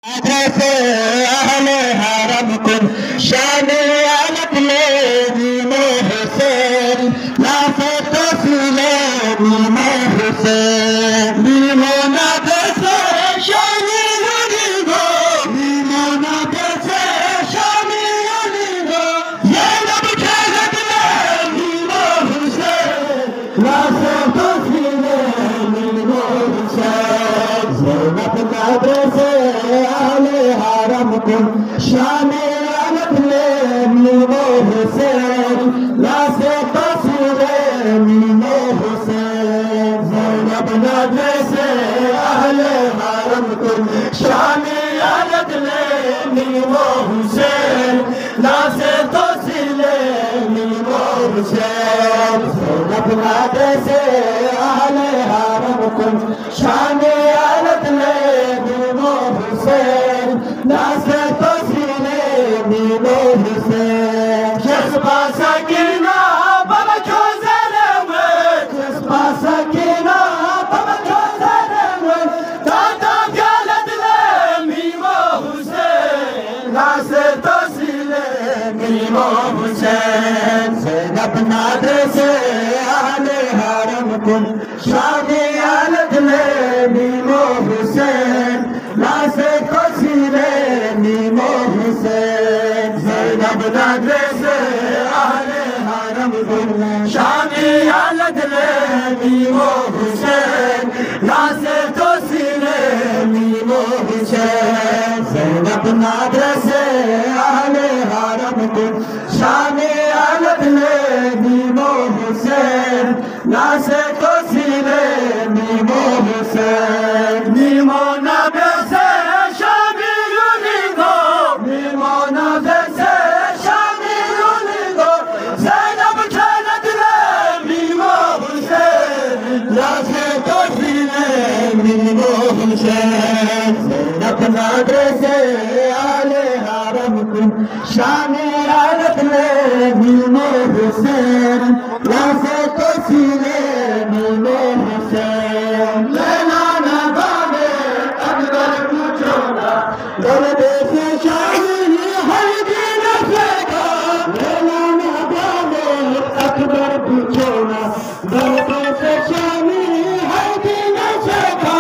से अहले हरम कुन शान आलत में मीमे हुसैन लाफे तस्ले मीमे हुसैन मीमोना से शान अलीगो मीमोना से शान अलीगो ये लब खेलत में मीमे हुसैन लाफे तस्ले मीमे हुसैन ज़ैनब मदरसे शान आलत में मीमे हुसैन लासे तस्वीरे मीमे हुसैन ज़ैनब मदरसे अहले हरम कुन शान आलत में मीमे हुसैन लासे तस्वीरे मीमे हुसैन ज़ैनब मदरसे अहले हरम कुन शान आलत में मीमे हुसैन लासे मीमे हुसैन जज्बा सकीना बाबा चौधरी में जज्बा सकीना बाबा चौधरी में दादा गलत ले मीमे हुसैन लासे तस्ले मीमे हुसैन ज़ैनब मदरसे अहले हरम कुन शान आलत में मीमे हुसैन लासे तस्ले मीमे हुसैन ज़ैनब मदरसे अहले हरम कुन शान आलत में मीमे हुसैन लासे तस्ले मीमे हुसैन ज़ैनब मदरसे अहले हरम कुन शान आलत में मीमे हुसैन लासे तस्ले मीमे हुसैन मीमोना से ज़ैनब मदरसे अहले हरम कुन शान आलत में मीमे हुसैन लासे तस्ले मीमे हुसैन लेना ना बाबे अकबर पूछो ना दर्दे से शाही हर दिन फेंका लेना ना बाबे अकबर पूछो ना दर्दे से शाही हर दिन फेंका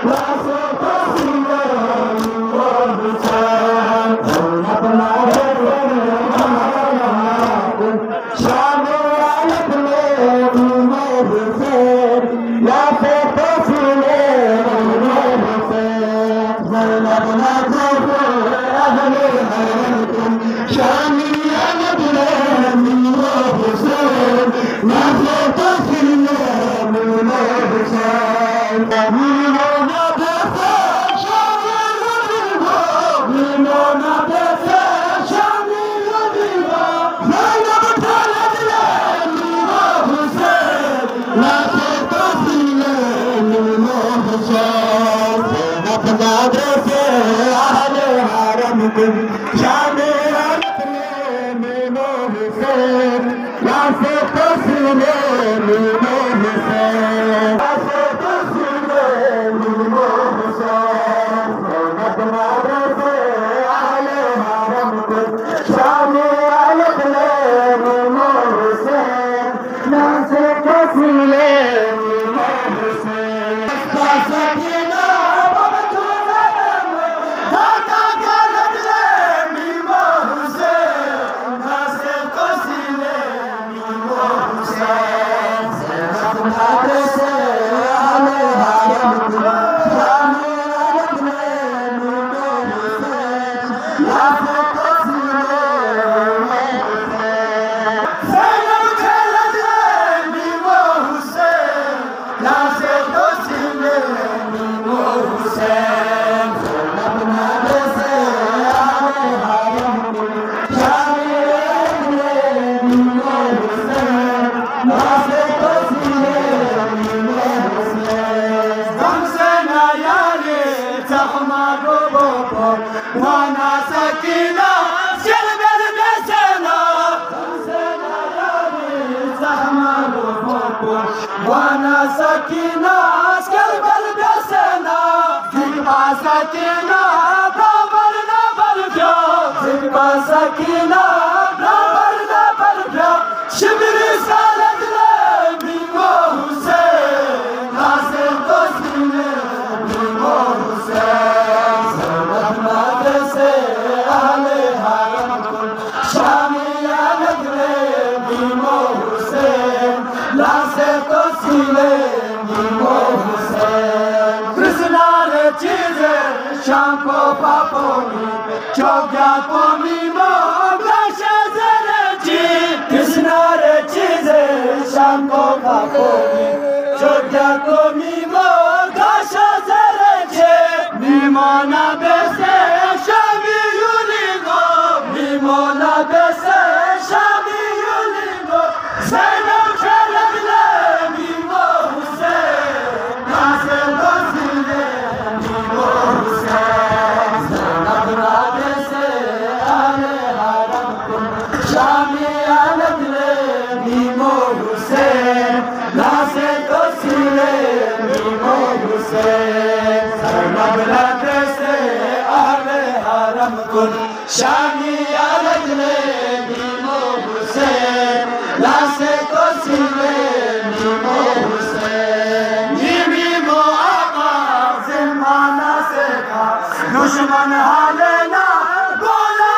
लाशों को सीने और हुसैन अपना शान आलत में हुसैन लाशों को सीने और हुसैन अपना अहले हरम शान आलत में हुसैन लाशों को सीने और हुसैन दुश्मन हालेना बोला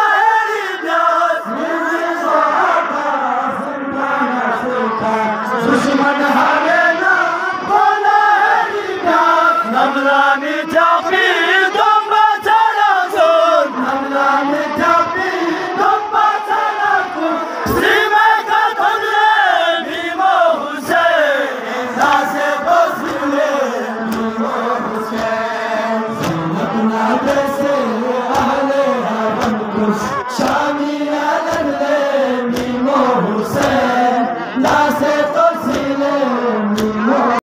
दुश्मन हालेना बोला नमरानी जाफी